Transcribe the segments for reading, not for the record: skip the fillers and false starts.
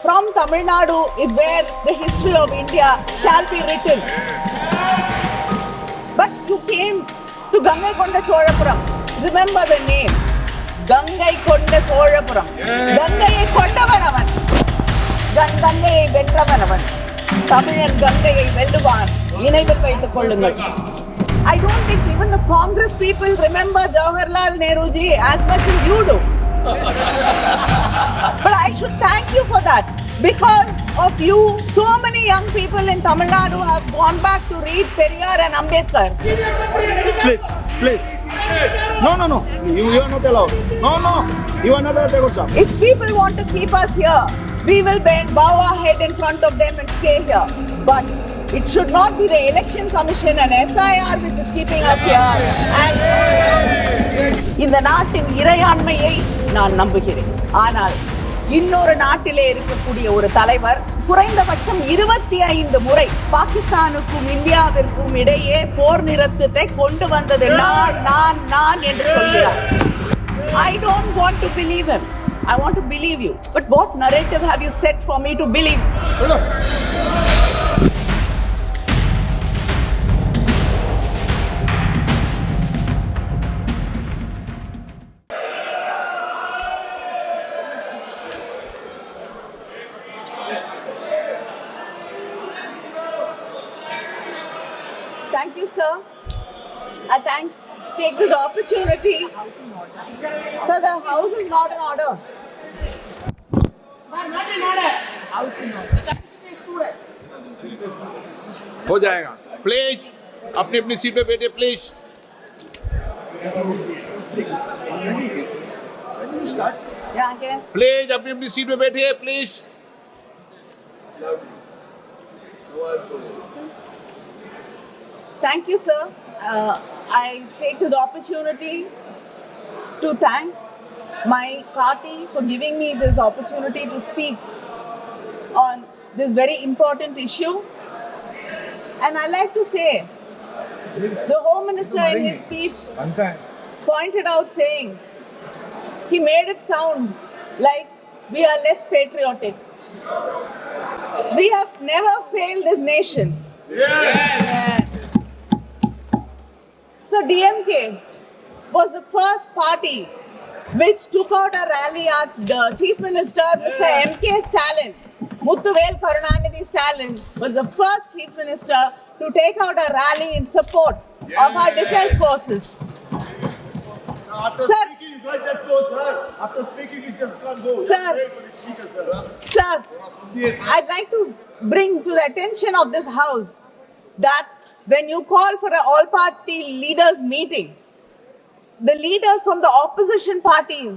from Tamil Nadu is where the history of India shall be written. But you came to Gangaikonda Cholapuram. Remember the name. Gangaikonda Cholapuram. Gangaiயை கொண்டவனவன். கங்கையை வென்றவனவன். தமிழன் கங்கையை வெல்லுவான். நினைவில் வைத்துக் கொள்ளுங்கள். I don't think even the Congress people remember Jawaharlal Nehruji as much as you do. But I should thank you for that. Because of you, so many young people in Tamil Nadu have gone back to read Periyar and Ambedkar. Please. No. You are not allowed. No. You are not allowed. If people want to keep us here, we will bow our head in front of them and stay here. But it should not be the Election Commission and SIR which is keeping us here. And இந்த நாட்டின் இறையாண்மையை நான் நம்புகிறேன். ஆனால் இன்னொரு நாட்டிலே இருக்கக்கூடிய ஒரு தலைவர் குறைந்தபட்சம் 25 முறை பாகிஸ்தானுக்கும் இந்தியாவிற்கும் இடையே போர் நிறுத்தத்தை கொண்டு வந்தது நான் என்று சொல்கிறார். I don't want to believe him. I want to believe you. But what narrative have you set for me to believe? Thank you, sir. I take this opportunity. Sir, the house is not in order. Not in order. House in order. हो जाएगा. Please अपनी अपनी seat पे बैठे please. Yeah, yes. Please अपनी अपनी seat पे बैठिए please. Thank you, sir. I take this opportunity to thank my party for giving me this opportunity to speak on this very important issue. And I like to say, the Home Minister in his speech pointed out saying, he made it sound like we are less patriotic. We have never failed this nation. Yes. So DMK was the first party which took out a rally at the Chief Minister, Mr. M.K. Stalin. Muthuvel Karunanidhi Stalin was the first Chief Minister to take out a rally in support of our defense forces. After Sir. speaking, you can't just go, sir. After speaking, you just can't go. Sir. Just wait for the speaker, sir. Sir, I'd like to bring to the attention of this house that when you call for an all-party leaders meeting, the leaders from the opposition parties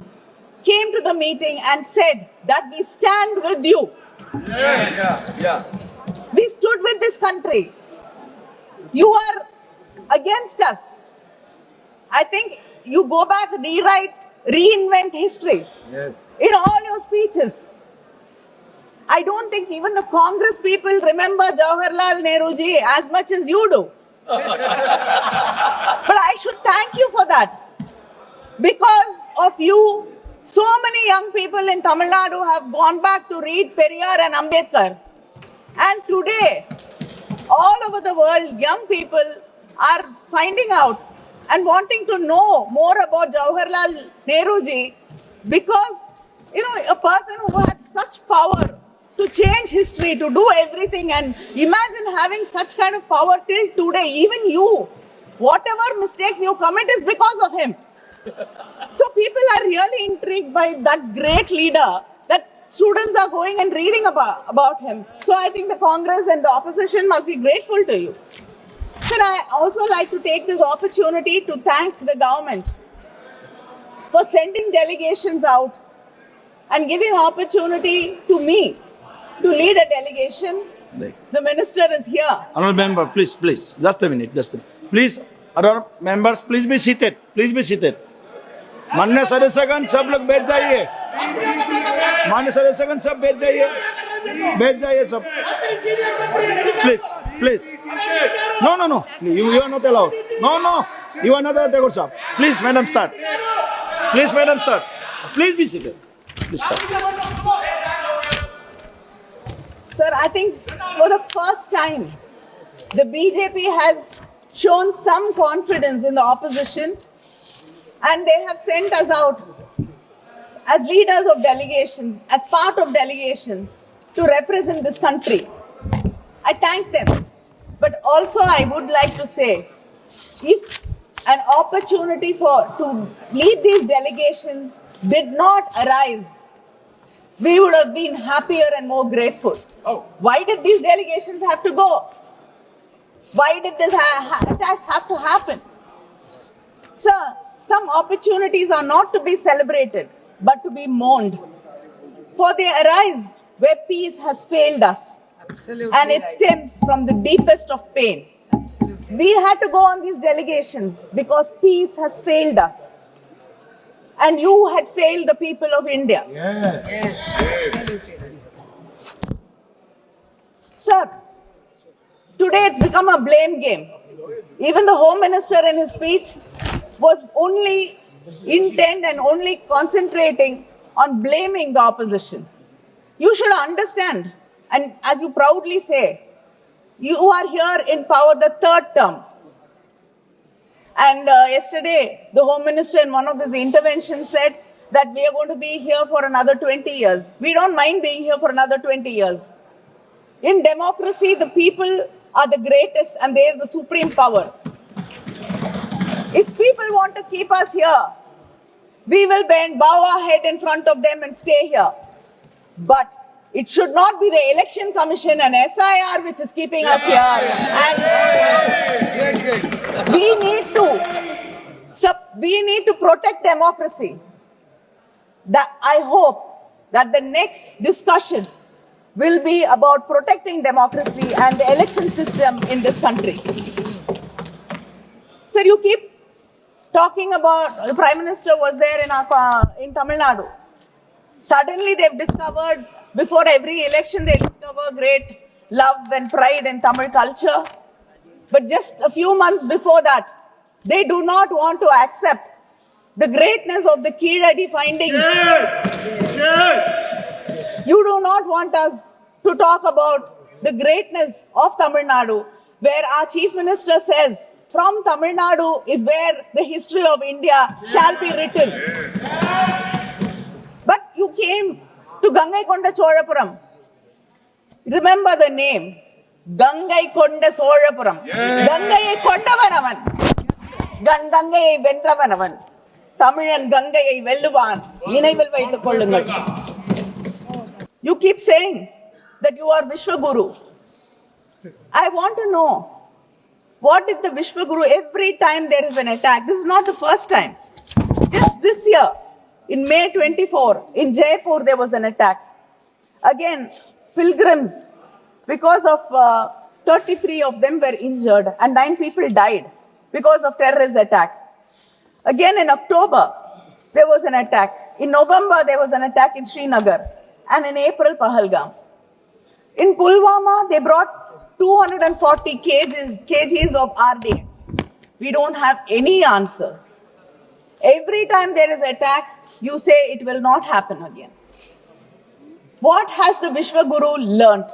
came to the meeting and said that we stand with you. Yeah. We stood with this country. You are against us. I think you go back, reinvent history in all your speeches. I don't think even the Congress people remember Jawaharlal Nehruji as much as you do. But I should thank you for that. Because of you, so many young people in Tamil Nadu have gone back to read Periyar and Ambedkar. And today, all over the world, young people are finding out and wanting to know more about Jawaharlal Nehruji because, a person who had such power to change history, to do everything, and imagine having such kind of power till today, even you, whatever mistakes you commit is because of him. So people are really intrigued by that great leader that students are going and reading about him. So I think the Congress and the opposition must be grateful to you. Sir, I also like to take this opportunity to thank the government for sending delegations out and giving opportunity to me to lead a delegation. The minister is here. Honorable member, please, just a minute. Please, honorable members, please be seated. माननीय सदस्यगण सब लोग बैठ जाइए. माननीय सदस्यगण सब बैठ जाइए सब. Please. No. You are not allowed. No. You are not allowed, sir. Please, madam, start. Please be seated. Please start. Sir, I think for the first time, the BJP has shown some confidence in the opposition, and they have sent us out as leaders of delegations, as part of delegation, to represent this country. I thank them. But also I would like to say, if an opportunity to lead these delegations did not arise, we would have been happier and more grateful. Oh. Why did these delegations have to go? Why did this attacks have to happen? Sir, some opportunities are not to be celebrated, but to be mourned. For they arise where peace has failed us. Absolutely. And it stems from the deepest of pain. Absolutely. We had to go on these delegations because peace has failed us. And you had failed the people of India. Yes. Absolutely. Sir, today it's become a blame game. Even the Home Minister in his speech was only intent and only concentrating on blaming the opposition. You should understand, and as you proudly say, you are here in power the third term. And yesterday, the Home Minister in one of his interventions said that we are going to be here for another 20 years. We don't mind being here for another 20 years. In democracy, the people are the greatest and they are the supreme power. If people want to keep us here, we will bow our head in front of them and stay here. But it should not be the Election Commission and SIR which is keeping us here. And we need to protect democracy. That I hope that the next discussion will be about protecting democracy and the election system in this country. Sir, you keep talking about, the Prime Minister was there in Tamil Nadu. Suddenly they've discovered, before every election they discover great love and pride in Tamil culture. But just a few months before that, they do not want to accept the greatness of the Keeladi findings. You do not want us to talk about the greatness of Tamil Nadu, where our Chief Minister says, from Tamil Nadu is where the history of India shall be written. But you came to Gangaikonda Cholapuram. Remember the name. Gangaikonda Cholapuram. Gangaiயை கொண்டவனவன். கங்கையை வென்றவனவன். தமிழன் கங்கையை வெல்லுவான். நினைவில் வைத்துக் கொள்ளுங்கள். You keep saying that you are Vishwaguru. I want to know, what did the Vishwaguru, every time there is an attack, this is not the first time. Just this year, in May 24, in Jaipur, there was an attack. Again, pilgrims, because of 33 of them were injured and 9 people died because of terrorist attack. Again, in October, there was an attack. In November, there was an attack in Srinagar. And in April, Pahalgam. In Pulwama, they brought 240 kgs of RDX. We don't have any answers. Every time there is an attack, you say it will not happen again. What has the Vishwaguru learnt?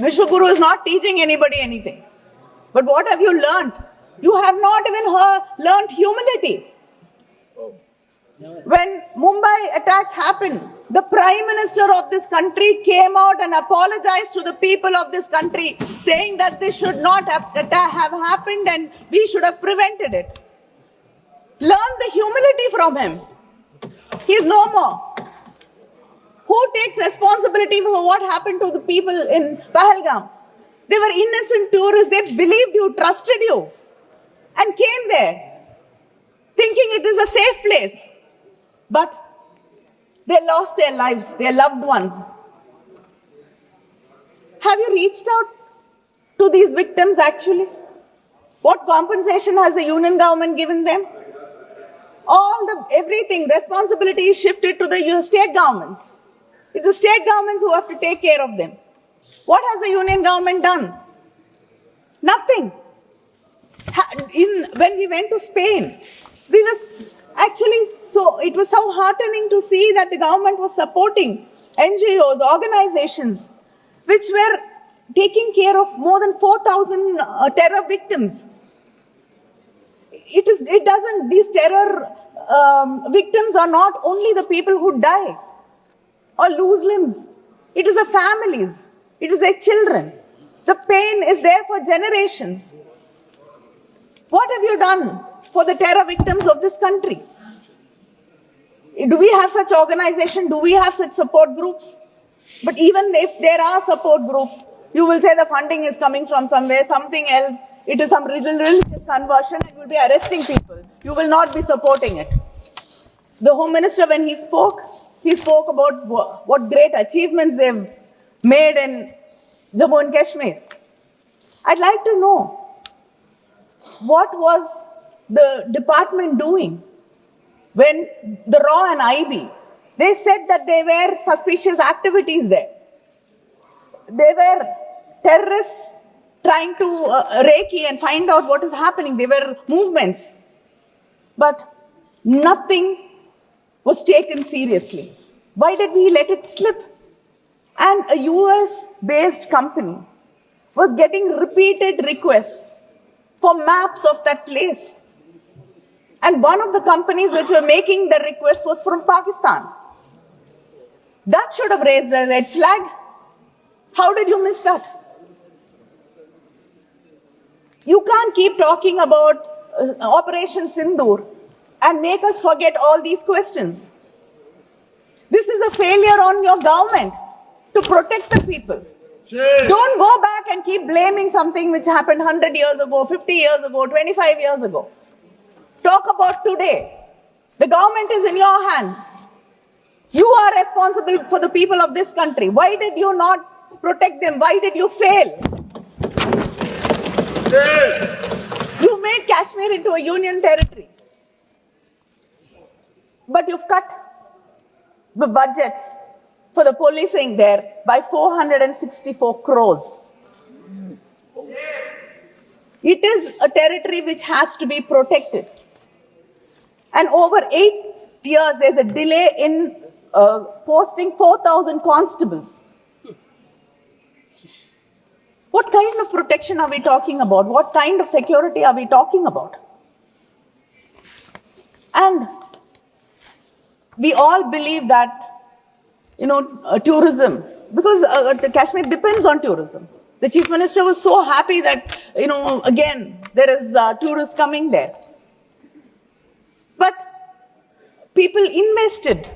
Vishwaguru is not teaching anybody anything. But what have you learnt? You have not even learnt humility. When Mumbai attacks happened, the Prime Minister of this country came out and apologized to the people of this country, saying that this should not have happened and we should have prevented it. Learn the humility from him. He is no more. Who takes responsibility for what happened to the people in Pahalgam? They were innocent tourists. They believed you, trusted you, and came there thinking it is a safe place. But they lost their lives, their loved ones. Have you reached out to these victims actually? What compensation has the union government given them? Everything, responsibility is shifted to the state governments. It's the state governments who have to take care of them. What has the union government done? Nothing. When we went to Spain, it was so heartening to see that the government was supporting NGOs, organizations. which were taking care of more than 4,000 terror victims. These terror victims are not only the people who die or lose limbs. It is the families. It is their children. The pain is there for generations. What have you done for the terror victims of this country? Do we have such organization? Do we have such support groups? But even if there are support groups, you will say the funding is coming from somewhere, something else. It is some religious conversion and you will be arresting people. You will not be supporting it. The Home Minister, when he spoke about what great achievements they've made in Jammu and Kashmir. I'd like to know, what was the department doing when the RAW and IB, they said that there were suspicious activities there. They were terrorists trying to recce and find out what is happening. There were movements. But nothing was taken seriously. Why did we let it slip? And a US-based company was getting repeated requests for maps of that place. And one of the companies which were making the request was from Pakistan. That should have raised a red flag. How did you miss that? You can't keep talking about Operation Sindoor and make us forget all these questions. This is a failure on your government to protect the people. Don't go back and keep blaming something which happened 100 years ago, 50 years ago, 25 years ago. Talk about today. The government is in your hands. You are responsible for the people of this country. Why did you not protect them? Why did you fail? You made Kashmir into a union territory. But you've cut the budget for the policing there by 464 crores. It is a territory which has to be protected. And over 8 years, there's a delay in posting 4,000 constables. What kind of protection are we talking about? What kind of security are we talking about? And we all believe that, tourism, because Kashmir depends on tourism. The Chief Minister was so happy that, again, there is tourists coming there. But people invested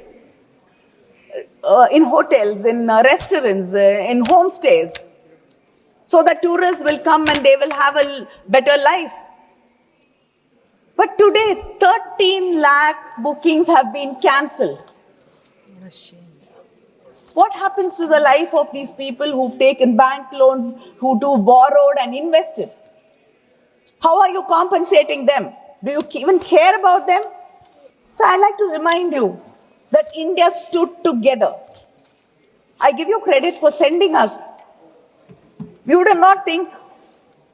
in hotels, in restaurants, in homestays, so that tourists will come and they will have a better life. But today, 13 lakh bookings have been cancelled. What happens to the life of these people who've taken bank loans, who borrowed and invested? How are you compensating them? Do you even care about them? So I'd like to remind you that India stood together. I give you credit for sending us. We would not think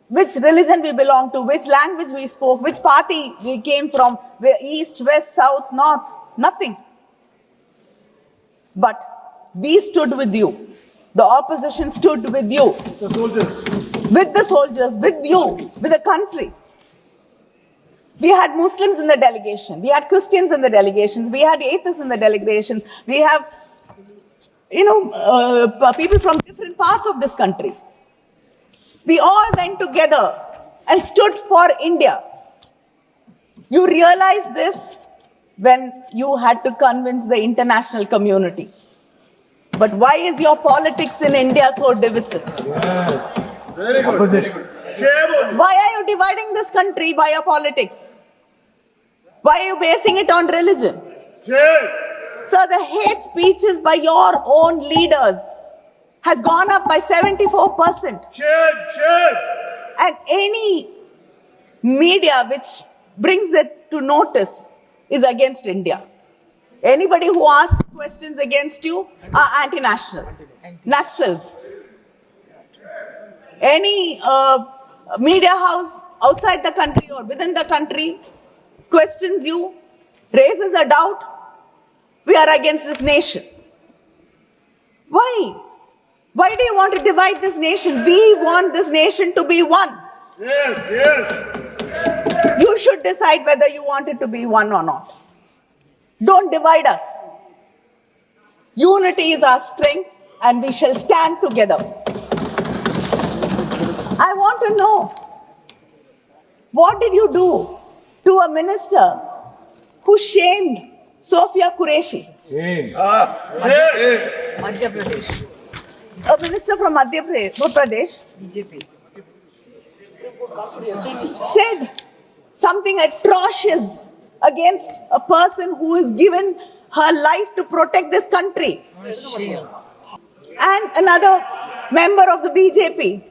which religion we belong to, which language we spoke, which party we came from, east, west, south, north, nothing. But we stood with you. The opposition stood with you. The soldiers. With the soldiers, with you, with the country. We had Muslims in the delegation. We had Christians in the delegations. We had atheists in the delegation. We have, people from different parts of this country. We all went together and stood for India. You realized this when you had to convince the international community. But why is your politics in India so divisive? Very good. Why are you dividing this country by your politics? Why are you basing it on religion? So the hate speeches by your own leaders has gone up by 74%. And any media which brings it to notice is against India. Anybody who asks questions against you are anti-national, Naxals. Any media house outside the country or within the country questions you, raises a doubt, we are against this nation. Why? Why do you want to divide this nation? We want this nation to be one. Yes. You should decide whether you want it to be one or not. Don't divide us. Unity is our strength, and we shall stand together. I want to know, what did you do to a minister who shamed Sofia Qureshi, Madhya Pradesh. a minister from Madhya Pradesh, BJP. said something atrocious against a person who has given her life to protect this country? What a shame. And another member of the BJP,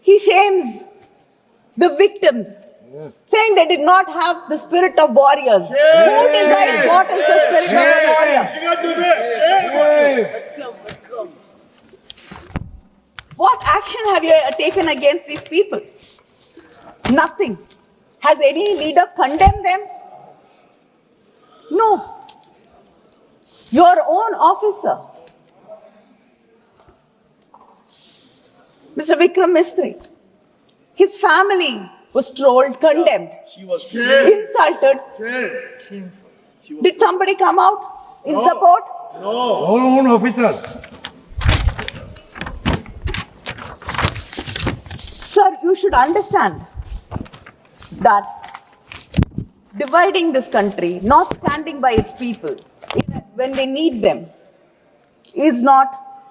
he shames the victims, saying they did not have the spirit of warriors. Who decides what is the spirit of a warrior? What action have you taken against these people? Nothing. Has any leader condemned them? No. Your own officer, Mr. Vikram Mistry, his family was trolled, condemned, insulted. Shameful. Did somebody come out in support? Our own officers. Sir, you should understand that dividing this country, not standing by its people when they need them, is not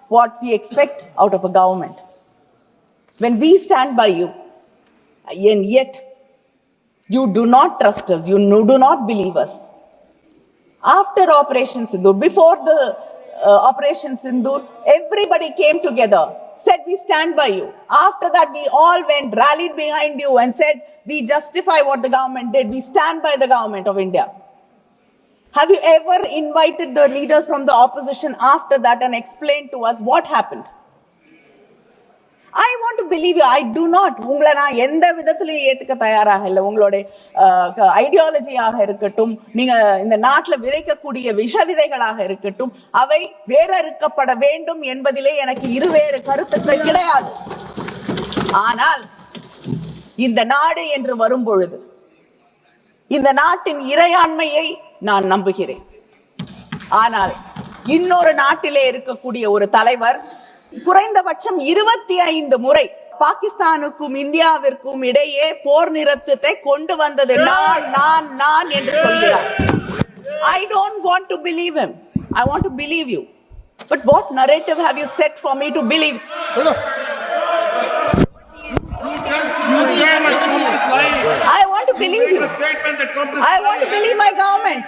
what we expect out of a government. When we stand by you, and yet you do not trust us, you do not believe us. After Operation Sindoor, before the Operation Sindoor, everybody came together, said we stand by you. After that, we all went, rallied behind you and said we justify what the government did. We stand by the government of India. Have you ever invited the leaders from the opposition after that and explained to us what happened? I want to believe you. I do not. உங்களை நான் எந்த விதத்திலையும் ஏத்துக்க தயாராக இல்லை. உங்களுடைய ஐடியாலஜியாக இருக்கட்டும், நீங்க இந்த நாட்டில் விதைக்கக்கூடிய விஷ விதைகளாக இருக்கட்டும், அவை வேறறுக்கப்பட வேண்டும் என்பதிலே எனக்கு இருவேறு கருத்துக்கள் கிடையாது. ஆனால் இந்த நாடு என்று வரும் பொழுது இந்த நாட்டின் இறையாண்மையை நான் நம்புகிறேன். ஆனால் இன்னொரு நாட்டிலே இருக்கக்கூடிய ஒரு தலைவர் குறைந்தபட்சம் 25 முறை பாகிஸ்தானுக்கும் இந்தியாவிற்கும் இடையே போர் நிறுத்தத்தை கொண்டு வந்தது நான் என்று சொல்கிறார். I don't want to believe him. I want to believe you. But what narrative have you set for me to believe? I want to believe you. I want to believe my government.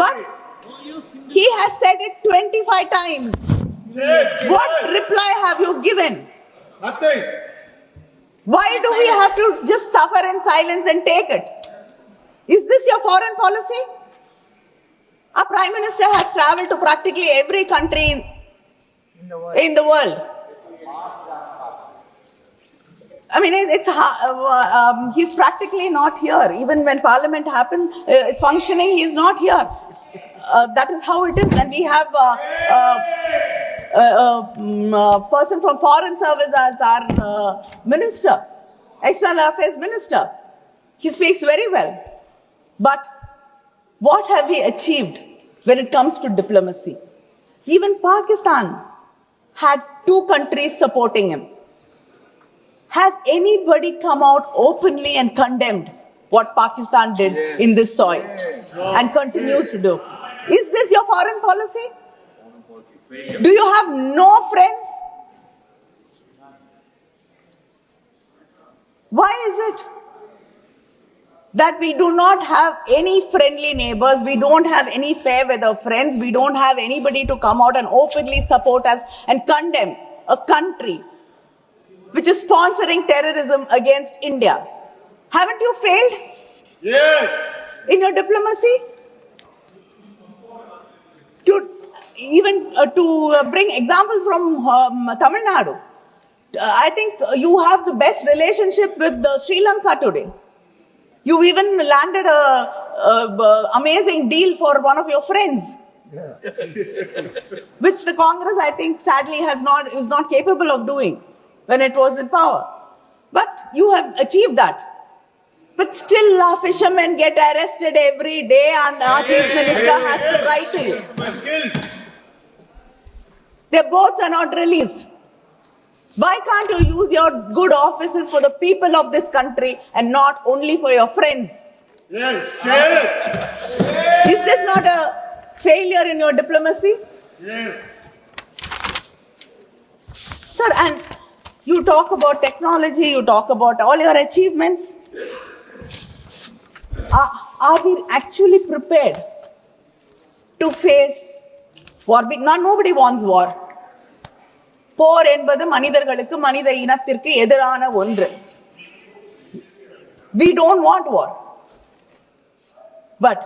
But he has said it 25 times. What reply have you given? Nothing. Why do we have to just suffer in silence and take it? Is this your foreign policy? Our Prime Minister has traveled to practically every country in the world. I mean, he's practically not here. Even when Parliament is functioning, he's not here. That is how it is. And we have a person from Foreign Service as our minister, External Affairs Minister. He speaks very well. But what have we achieved when it comes to diplomacy? Even Pakistan had 2 countries supporting him. Has anybody come out openly and condemned what Pakistan did in this soil and continues to do? Is this your foreign policy? Do you have no friends? Why is it that we do not have any friendly neighbors, we don't have any fair weather friends, we don't have anybody to come out and openly support us and condemn a country which is sponsoring terrorism against India? Haven't you failed? Yes. In your diplomacy? To bring examples from Tamil Nadu. I think you have the best relationship with Sri Lanka today. You even landed a amazing deal for one of your friends which the Congress, I think, sadly is not capable of doing when it was in power. But you have achieved that. But still, our fishermen get arrested every day, and our chief minister has to write to you. Their boats are not released. Why can't you use your good offices for the people of this country and not only for your friends? Yes, share. Is this not a failure in your diplomacy? Yes. Sir, and you talk about technology, you talk about all your achievements. Are we actually prepared to face war? Nobody wants war. போர் என்பது மனிதர்களுக்கு மனித இனத்திற்கு எதிரான ஒன்று. We don't want war. But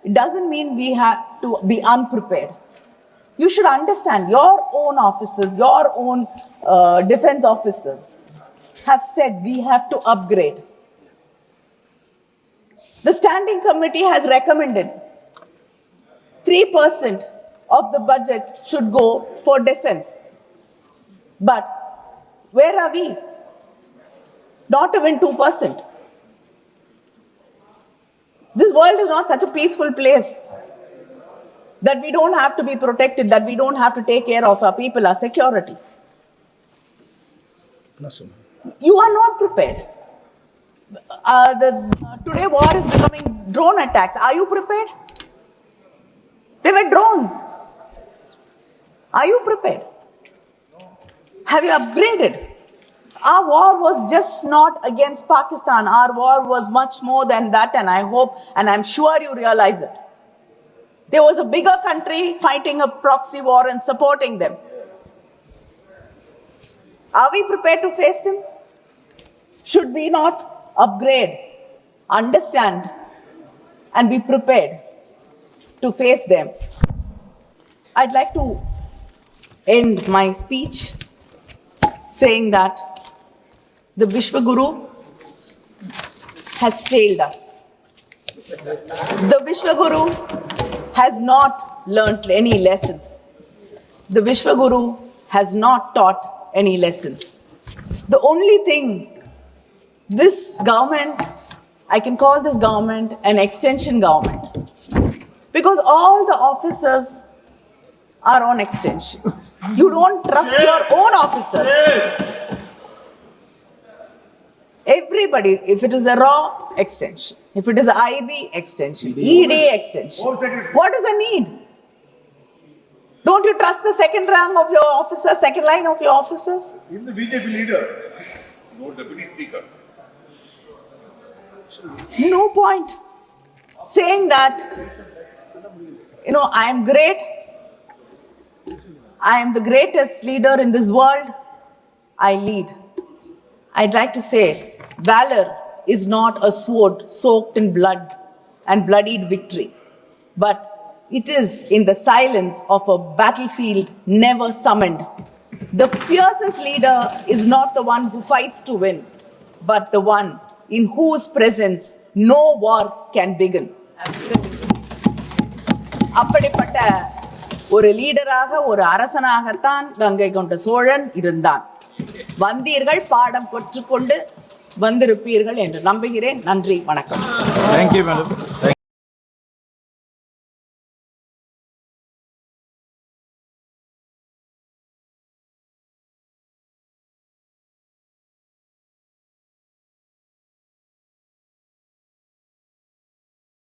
it doesn't mean we have to be unprepared. You should understand your own officers, your own defense officers have said we have to upgrade. The standing committee has recommended 3% of the budget should go for defense. But where are we? Not even 2%. This world is not such a peaceful place that we don't have to be protected, that we don't have to take care of our people, our security. You are not prepared. Today war is becoming drone attacks. Are you prepared? They were drones. Are you prepared? Have you upgraded? Our war was just not against Pakistan. Our war was much more than that, and I hope and I'm sure you realize it. There was a bigger country fighting a proxy war and supporting them. Are we prepared to face them? Should we not upgrade, understand, and be prepared to face them? I'd like to end my speech saying that the Vishwaguru has failed us. The Vishwaguru has not learnt any lessons. The Vishwaguru has not taught any lessons. The only thing this government, I can call this government an extension government, because all the officers are on extension. You don't trust your own officers. Everybody, if it is a RAW, extension. If it is a IB, extension. ED, extension. What is the need? Don't you trust the second rank of your officers, second line of your officers? Even the BJP leader. No deputy speaker. No point saying that, I am great. I am the greatest leader in this world. I lead. I'd like to say, valor is not a sword soaked in blood and bloodied victory, but it is in the silence of a battlefield never summoned. The fiercest leader is not the one who fights to win, but the one in whose presence no war can begin. அப்படிப்பட்ட ஒரு லீடராக, ஒரு அரசனாகத்தான் கங்கை கொண்ட சோழன் இருந்தான். வந்தீர்கள், பாடம் கற்றுக்கொண்டு வந்திருப்பீர்கள் என்று நம்புகிறேன். நன்றி, வணக்கம். Thank you, madam.